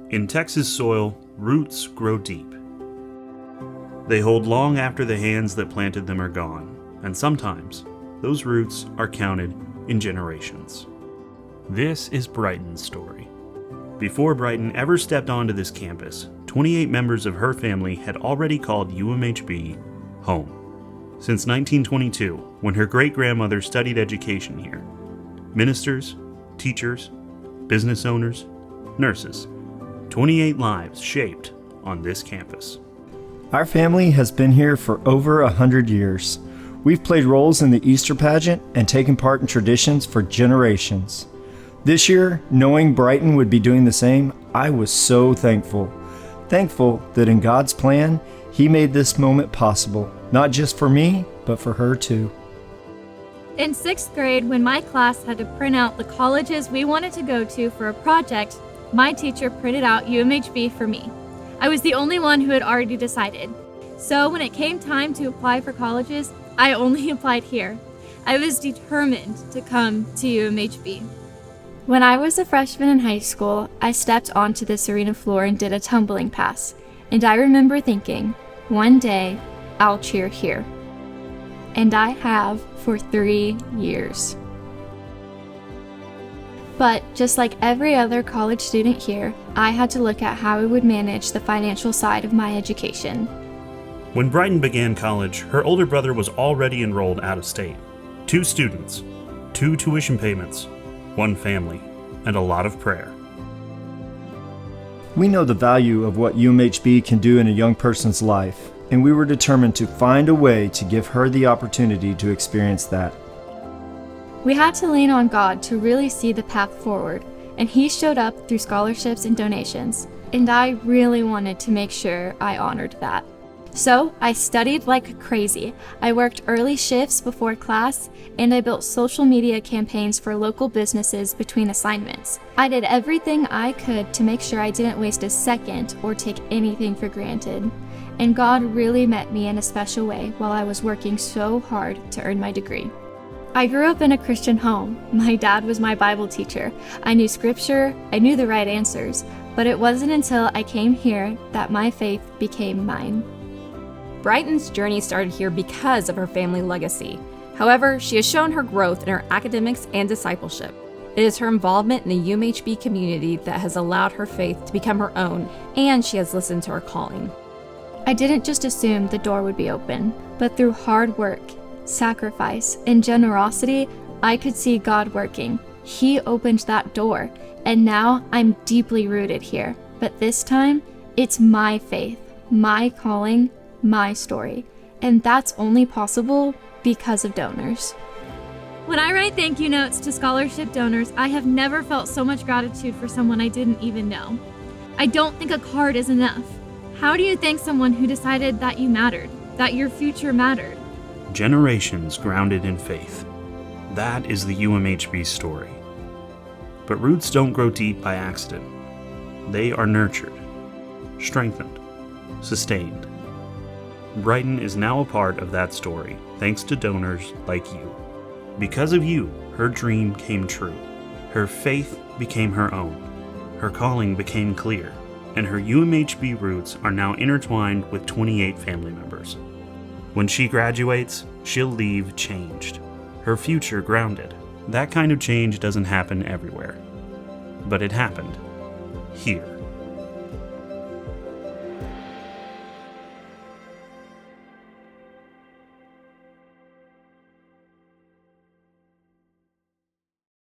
In Texas soil, roots grow deep. They hold long after the hands that planted them are gone, and sometimes those roots are counted in generations. This is Brighton's story. Before Brighton ever stepped onto this campus, 28 members of her family had already called UMHB home. Since 1922, when her great-grandmother studied education here, ministers, teachers, business owners, nurses, 28 lives shaped on this campus. Our family has been here for over 100 years. We've played roles in the Easter pageant and taken part in traditions for generations. This year, knowing Brighton would be doing the same, I was so thankful. Thankful that in God's plan, He made this moment possible, not just for me, but for her too. In 6th grade, when my class had to print out the colleges we wanted to go to for a project, my teacher printed out UMHB for me. I was the only one who had already decided. So when it came time to apply for colleges, I only applied here. I was determined to come to UMHB. When I was a freshman in high school, I stepped onto this arena floor and did a tumbling pass. And I remember thinking, one day, I'll cheer here. And I have for 3 years. But just like every other college student here, I had to look at how I would manage the financial side of my education. When Brighton began college, her older brother was already enrolled out of state. 2 students, 2 tuition payments, 1 family, and a lot of prayer. We know the value of what UMHB can do in a young person's life, and we were determined to find a way to give her the opportunity to experience that. We had to lean on God to really see the path forward, and He showed up through scholarships and donations, and I really wanted to make sure I honored that. So I studied like crazy. I worked early shifts before class, and I built social media campaigns for local businesses between assignments. I did everything I could to make sure I didn't waste a second or take anything for granted. And God really met me in a special way while I was working so hard to earn my degree. I grew up in a Christian home. My dad was my Bible teacher. I knew scripture, I knew the right answers, but it wasn't until I came here that my faith became mine. Brighton's journey started here because of her family legacy. However, she has shown her growth in her academics and discipleship. It is her involvement in the UMHB community that has allowed her faith to become her own, and she has listened to her calling. I didn't just assume the door would be open, but through hard work, sacrifice, and generosity, I could see God working. He opened that door, and now I'm deeply rooted here. But this time, it's my faith, my calling, my story. And that's only possible because of donors. When I write thank you notes to scholarship donors, I have never felt so much gratitude for someone I didn't even know. I don't think a card is enough. How do you thank someone who decided that you mattered, that your future mattered? Generations grounded in faith. That is the UMHB story. But roots don't grow deep by accident. They are nurtured, strengthened, sustained. Brighton is now a part of that story, thanks to donors like you. Because of you, her dream came true. Her faith became her own. Her calling became clear, and her UMHB roots are now intertwined with 28 family members. When she graduates, she'll leave changed, her future grounded. That kind of change doesn't happen everywhere, but it happened here.